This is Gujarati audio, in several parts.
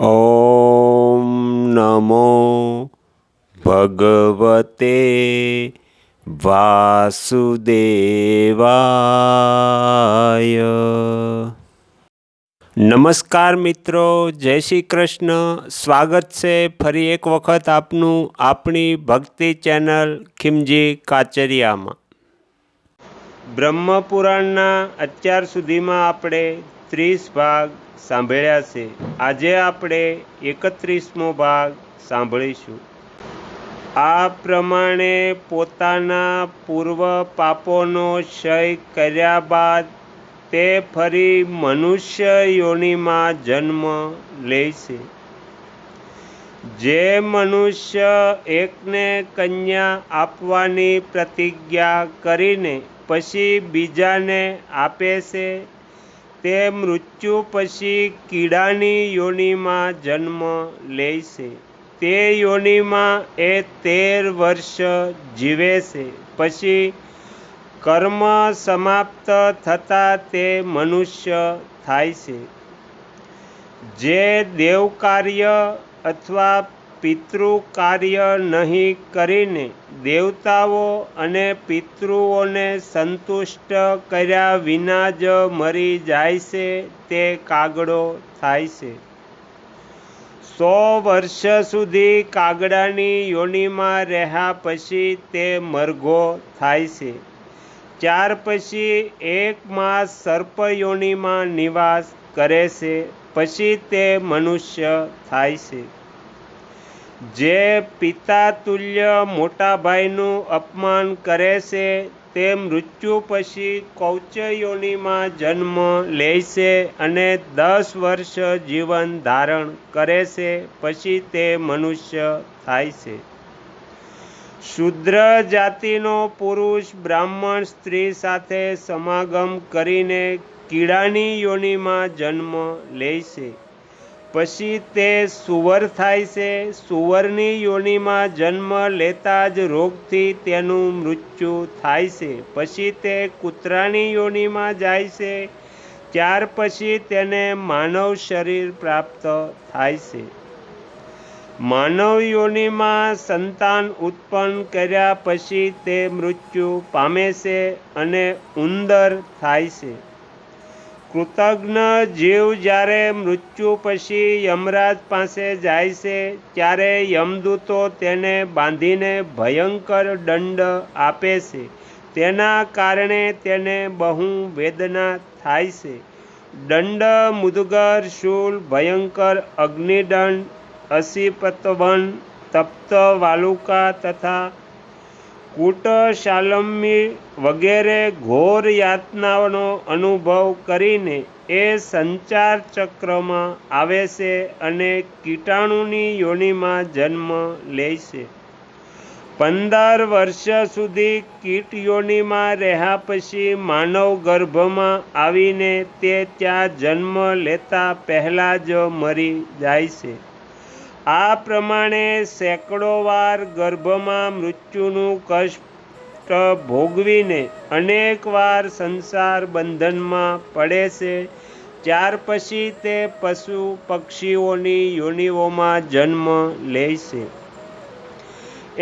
ઓમ નમો ભગવતે વાસુદેવાય. નમસ્કાર મિત્રો, જય શ્રી કૃષ્ણ. સ્વાગત છે ફરી એક વખત આપનું આપણી ભક્તિ ચેનલ ખીમજી કાચરિયામાં. બ્રહ્મપુરાણના અત્યાર સુધીમાં આપણે 30 ભાગ સાંભળ્યા છે. આજે આપણે 31મો ભાગ સાંભળીશું. આ પ્રમાણે પોતાના પૂર્વ પાપોનો ક્ષય કર્યા બાદ તે ફરી મનુષ્ય યોનિમાં જન્મ લે છે. જે મનુષ્ય એકને કન્યા આપવાની પ્રતિજ્ઞા કરીને પછી બીજાને આપે છે તે મૃત્યુ પછી કીડાની યોનિમાં જન્મ લે છે. તે યોનિમાં એ 13 વર્ષ જીવે છે. પછી કર્મ સમાપ્ત થતાં તે મનુષ્ય થાય છે. જે દેવ કાર્ય અથવા પિતૃ કાર્ય નહીં કરીને દેવતાઓ અને પિતૃઓને સંતુષ્ટ કર્યા વિના જ મરી જાય છે તે કાગડો થાય છે. 100 વર્ષ સુધી કાગડાની યોનિમાં રહ્યા પછી તે મરઘો થાય છે. ત્યાર પછી 1 માસ સર્પ યોનિમાં નિવાસ કરે છે. પછી તે મનુષ્ય થાય છે. જે પિતા તુલ્ય મોટા ભાઈનું અપમાન કરે છે તે મૃત્યુ પછી કૌચ યોનિમાં જન્મ લે છે અને 10 વર્ષ જીવન ધારણ કરે છે. પછી તે મનુષ્ય થાય છે. શૂદ્ર જાતિનો પુરુષ બ્રાહ્મણ સ્ત્રી સાથે સમાગમ કરીને કીડાની યોનિમાં જન્મ લે છે. પછી તે સુવર થાય છે. સુવરની યોનિમાં જન્મ લેતા જ રોગથી તેનું મૃત્યુ થાય છે. પછી તે કૂતરાની યોનિમાં જાય છે. ત્યાર પછી તેને માનવ શરીર પ્રાપ્ત થાય છે. માનવ યોનિમાં સંતાન ઉત્પન્ન કર્યા પછી તે મૃત્યુ પામે છે અને ઉંદર થાય છે. કૃતજ્ઞ જીવ જ્યારે મૃત્યુ પછી યમરાજ પાસે જાય છે ત્યારે યમદૂતો તેને બાંધીને ભયંકર દંડ આપે છે. તેના કારણે તેને બહુ વેદના થાય છે. દંડ મુદગર, શૂલ, ભયંકર અગ્નિદંડ, અસીપતવન, તપ્ત વાલુકા તથા કૂટશાલમ્મી વગેરે ઘોર યાતનાઓનો અનુભવ કરીને એ સંચાર ચક્રમાં આવે છે અને કીટાણુની યોનિમાં જન્મ લે છે. 15 વર્ષ સુધી કીટ યોનિમાં રહ્યા પછી માનવ ગર્ભમાં આવીને તે ત્યાં જન્મ લેતા પહેલાં જ મરી જાય છે. આ પ્રમાણે સેંકડો વાર ગર્ભમાં મૃત્યુનું કષ્ટ ભોગવીને અનેક વાર સંસાર બંધનમાં પડે છે. ત્યાર પછી તે પશુ પક્ષીઓની યોનિઓમાં જન્મ લે છે.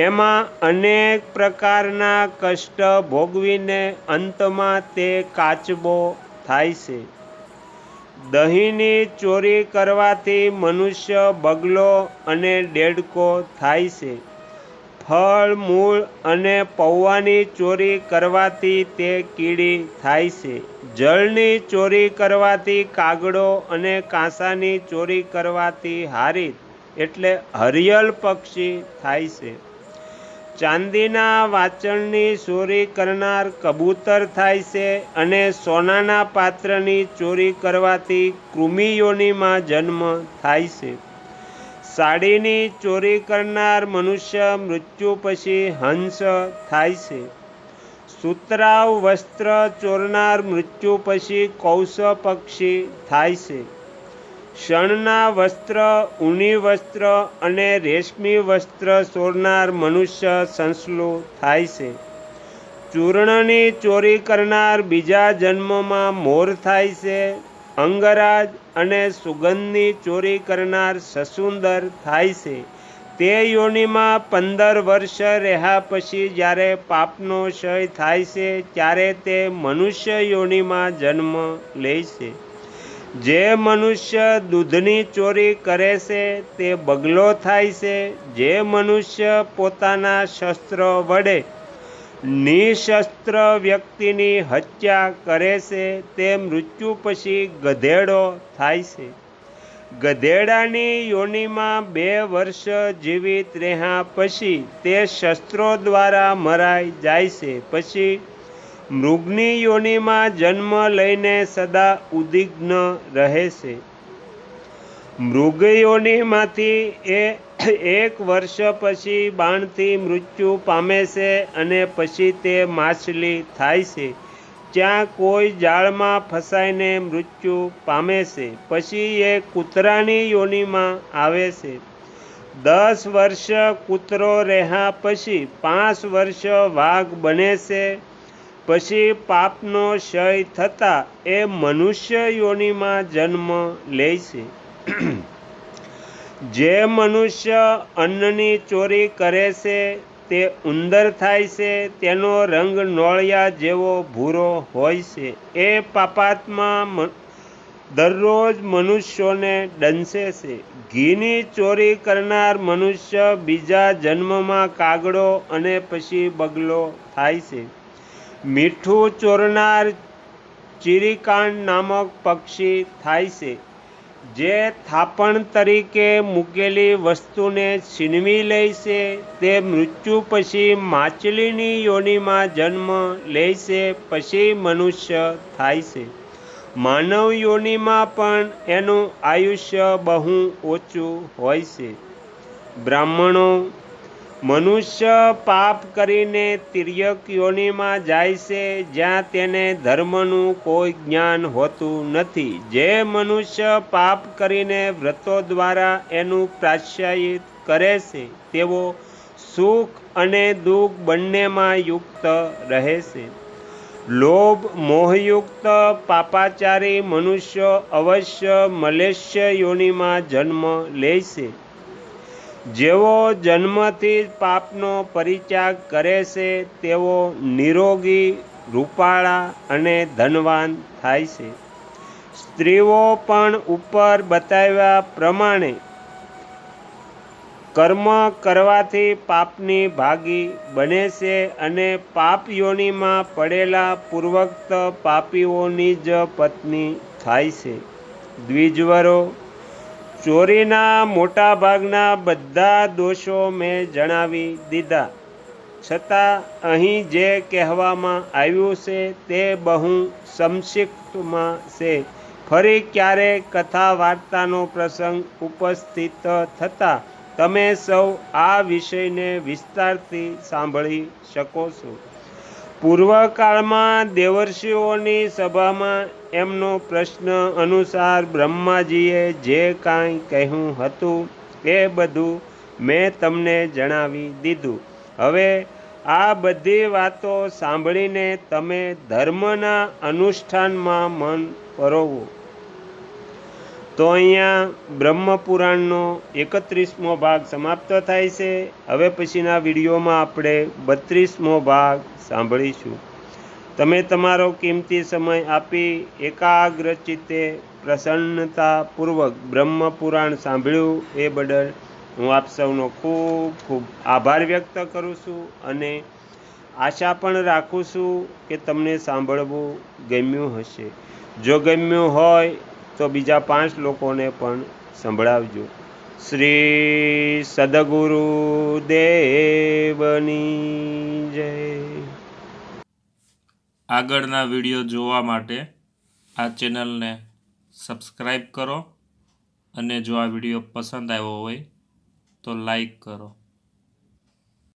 એમાં અનેક પ્રકારના કષ્ટ ભોગવીને અંતમાં તે કાચબો થાય છે. દહીંની ચોરી કરવાથી મનુષ્ય બગલો અને દેડકો થાય છે. ફળ, મૂળ અને પૌવાની ચોરી કરવાથી તે કીડી થાય છે. જળની ચોરી કરવાથી કાગડો અને કાંસાની ચોરી કરવાથી હારીત એટલે હરિયલ પક્ષી થાય છે. ચાંદીના વાચણની ચોરી કરનાર કબૂતર થાય છે અને સોનાના પાત્રની ચોરી કરવાથી કૃમિ યોનિમાં જન્મ થાય છે. સાડીની ચોરી કરનાર મનુષ્ય મૃત્યુ પછી હંસ થાય છે. સુતરાઉ વસ્ત્ર ચોરનાર મૃત્યુ પછી કૌશ પક્ષી થાય છે. શણના વસ્ત્ર, ઊની વસ્ત્ર અને રેશમી વસ્ત્ર ચોરનાર મનુષ્ય સંસલું થાય છે. ચૂર્ણની ચોરી કરનાર બીજા જન્મમાં મોર થાય છે. અંગરાજ અને સુગંધની ચોરી કરનાર સસુંદર થાય છે. તે યોનિમાં 15 વર્ષ રહ્યા પછી જ્યારે પાપનો ક્ષય થાય છે ત્યારે તે મનુષ્ય યોનિમાં જન્મ લે છે. જે મનુષ્ય દૂધની ચોરી કરે છે તે બગલો થાય છે. જે મનુષ્ય પોતાના શસ્ત્ર વડે નિશસ્ત્ર વ્યક્તિની હત્યા કરે છે તે મૃત્યુ પછી ગધેડો થાય છે. ગધેડાની યોનિમાં 2 વર્ષ જીવિત રહ્યા પછી તે શસ્ત્રો દ્વારા મરાઈ જાય છે. પછી મૃગની યોનિમાં જન્મ લઈને સદા ઉદ્વિગ્ન રહે છે. મૃગ યોનિમાંથી 1 વર્ષ પછી બાણથી મૃત્યુ પામે છે અને પછી તે માછલી થાય છે. ત્યાં કોઈ જાળમાં ફસાઈને મૃત્યુ પામે છે. પછી એ કૂતરાની યોનિમાં આવે છે. 10 વર્ષ કૂતરો રહ્યા પછી 5 વર્ષ વાઘ બને છે. પછી પાપનો ક્ષય થતાં એ મનુષ્ય યોનિમાં જન્મ લે છે. જે મનુષ્ય અન્નની ચોરી કરે છે તે ઉંદર થાય છે. તેનો રંગ નોળિયા જેવો ભૂરો હોય છે. એ પાપાત્મા દરરોજ મનુષ્યોને દંશે છે. ઘીની ચોરી કરનાર મનુષ્ય બીજા જન્મમાં કાગડો અને પછી બગલો થાય છે. મીઠું ચોરનાર ચીરીકાંડ નામક પક્ષી થાય છે. જે થાપણ તરીકે મૂકેલી વસ્તુને છીનવી લે છે તે મૃત્યુ પછી માછલીની યોનિમાં જન્મ લે છે. પછી મનુષ્ય થાય છે. માનવ યોનિમાં પણ એનું આયુષ્ય બહુ ઓછું હોય છે. બ્રાહ્મણો, મનુષ્ય પાપ કરીને તિર્યક યોનિમાં જાય છે જ્યાં તેને ધર્મનું કોઈ જ્ઞાન હોતું નથી. જે મનુષ્ય પાપ કરીને વ્રતો દ્વારા એનું પ્રાયશ્ચિત કરે છે તેઓ સુખ અને દુઃખ બંનેમાં યુક્ત રહે છે. લોભ મોહયુક્ત પાપાચારી મનુષ્યો અવશ્ય મલેચ્છ યોનિમાં જન્મ લે છે. જેઓ જન્મથી જ પાપનો પરિત્યાગ કરે છે તેઓ નિરોગી, રૂપાળા અને ધનવાન થાય છે. સ્ત્રીઓ પણ ઉપર બતાવ્યા પ્રમાણે કર્મ કરવાથી પાપની ભાગી બને છે અને પાપ યોનિમાં પડેલા પૂર્વોક્ત પાપીઓની જ પત્ની થાય છે. દ્વિજવરો, ચોરીના મોટાભાગના બધા દોષો મેં જણાવી દીધા. છતાં અહીં જે કહેવામાં આવ્યું છે તે બહુ સંક્ષિપ્તમાં છે. ફરી ક્યારેક કથા વાર્તાનો પ્રસંગ ઉપસ્થિત થતાં તમે સૌ આ વિષયને વિસ્તારથી સાંભળી શકો છો. પૂર્વકાળમાં દેવર્ષિઓની સભામાં એમનો પ્રશ્ન અનુસાર બ્રહ્માજીએ જે કાંઈ કહ્યું હતું એ બધું મેં તમને જણાવી દીધું. હવે આ બધી વાતો સાંભળીને તમે ધર્મના અનુષ્ઠાનમાં મન પરોવો. તો અહીંયા બ્રહ્મપુરાણનો 31મો ભાગ સમાપ્ત થાય છે. હવે પછીના વિડીયોમાં આપણે 32મો ભાગ સાંભળીશું. તમે તમારો કિંમતી સમય આપી એકાગ્રચિત્તે પ્રસન્નતાપૂર્વક બ્રહ્મપુરાણ સાંભળ્યું એ બદલ હું આપ સૌનો ખૂબ ખૂબ આભાર વ્યક્ત કરું છું અને આશા પણ રાખું છું કે તમને સાંભળવું ગમ્યું હશે. જો ગમ્યું હોય તો બીજા 5 લોકોને પણ સંભળાવજો. શ્રી સદગુરુ દેવની જય. આગળના વિડીયો જોવા માટે આ ચેનલને સબસ્ક્રાઈબ કરો અને જો આ વિડીયો પસંદ આવ્યો હોય તો લાઈક કરો.